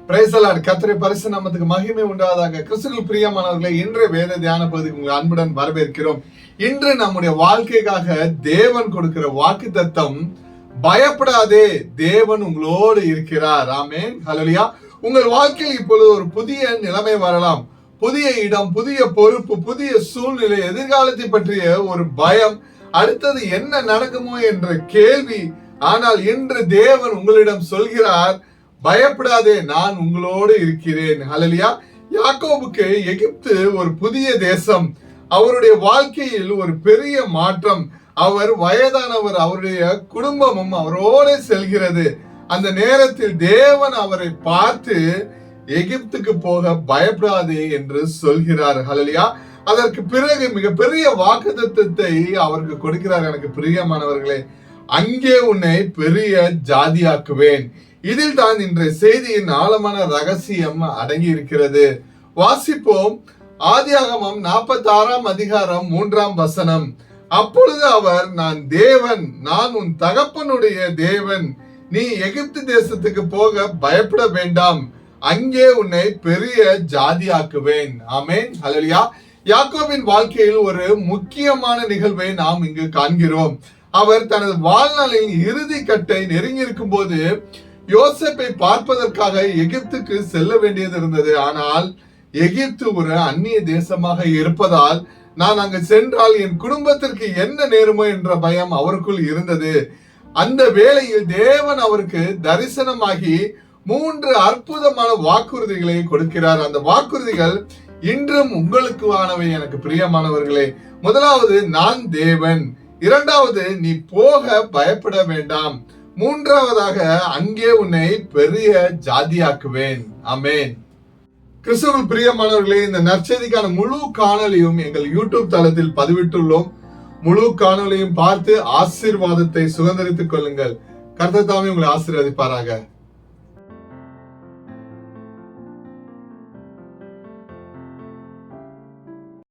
Praise the Lord. கர்த்தருடைய பரிசுத்த நாமத்துக்கு மகிமை உண்டாவதாக. கிறிஸ்துவுக்குள் பிரியமானவர்களே, இன்றைய வேத தியான பகுதிக்கு உங்களை அன்புடன் வரவேற்கிறோம். இன்று நம்முடைய வாழ்க்கைக்காக தேவன் கொடுக்கிற வாக்குத்தத்தம், பயப்படாதே, தேவன் உங்களோடு இருக்கிறார். ஆமென், ஹல்லேலூயா. உங்கள் வாழ்க்கையில் இப்பொழுது ஒரு புதிய நிலைமை வரலாம். புதிய இடம், புதிய பொறுப்பு, புதிய சூழ்நிலை, எதிர்காலத்தை பற்றிய ஒரு பயம், அடுத்தது என்ன நடக்குமோ என்ற கேள்வி. ஆனால் இன்று தேவன் உங்களிடம் சொல்கிறார், பயப்படாதே, நான் உங்களோடு இருக்கிறேன். ஹல்லேலூயா. யாக்கோபுக்கு எகிப்து ஒரு புதிய தேசம். அவருடைய வாழ்க்கையில் ஒரு பெரிய மாற்றம். அவர் வயதானவர், அவருடைய குடும்பமும் அவரோடு செல்கிறது. அந்த நேரத்தில் தேவன் அவரை பார்த்து எகிப்துக்கு போக பயப்படாதே என்று சொல்கிறார். ஹல்லேலூயா. அதற்கு பிறகு மிகப்பெரிய வாக்குத்தத்தத்தை அவருக்கு கொடுக்கிறார். எனக்கு பிரியமானவர்களே, அங்கே உன்னை பெரிய ஜாதியாக்குவேன். இதில் தான் இன்றைய செய்தியின் ஆழமான ரகசியம் அடங்கி இருக்கிறது. வாசிப்போம். ஆதியாகமம் 46 அதிகாரம் 3 வசனம். அப்பொழுது அவர், நான் தேவன், நான் உன் தகப்பனுடைய தேவன், நீ எகிப்து தேசத்துக்கு போக பயப்பட வேண்டாம், அங்கே உன்னை பெரிய ஜாதியாக்குவேன். ஆமென், ஹல்லேலூயா. யாக்கோபின் வாழ்க்கையில் ஒரு முக்கியமான நிகழ்வை நாம் இங்கு காண்கிறோம். அவர் தனது வாழ்நாளின் இறுதி கட்டை நெருங்கி இருக்கும் போது யோசேப்பை பார்ப்பதற்காக எகிப்துக்கு செல்ல வேண்டியது இருந்தது. ஆனால் எகிப்து ஒரு அந்நிய தேசமாக இருப்பதால், நான் அங்கு சென்றால் என் குடும்பத்திற்கு என்ன நேருமோ என்ற பயம் அவருக்குள் இருந்தது. அந்த வேளையில் தேவன் அவருக்கு தரிசனமாகி 3 அற்புதமான வாக்குறுதிகளை கொடுக்கிறார். அந்த வாக்குறுதிகள் இன்றும் உங்களுக்கானவை. எனக்கு பிரியமானவர்களே, முதலாவது, நான் தேவன். இரண்டாவது, நீ போக பயப்பட வேண்டாம். மூன்றாவதாக, அங்கே உன்னை பெரிய ஜாதியாக்குவேன். ஆமென். கிறிஸ்துவுக்குள் பிரியமானவர்களே, இந்த நற்செய்திக்கான முழு காணொளியும் எங்கள் யூடியூப் தளத்தில் பதிவிட்டுள்ளோம். முழு காணொளியும் பார்த்து ஆசீர்வாதத்தை சுதந்திரித்துக் கொள்ளுங்கள். கர்த்தர் தாமே உங்களை ஆசீர்வதிப்பாராக.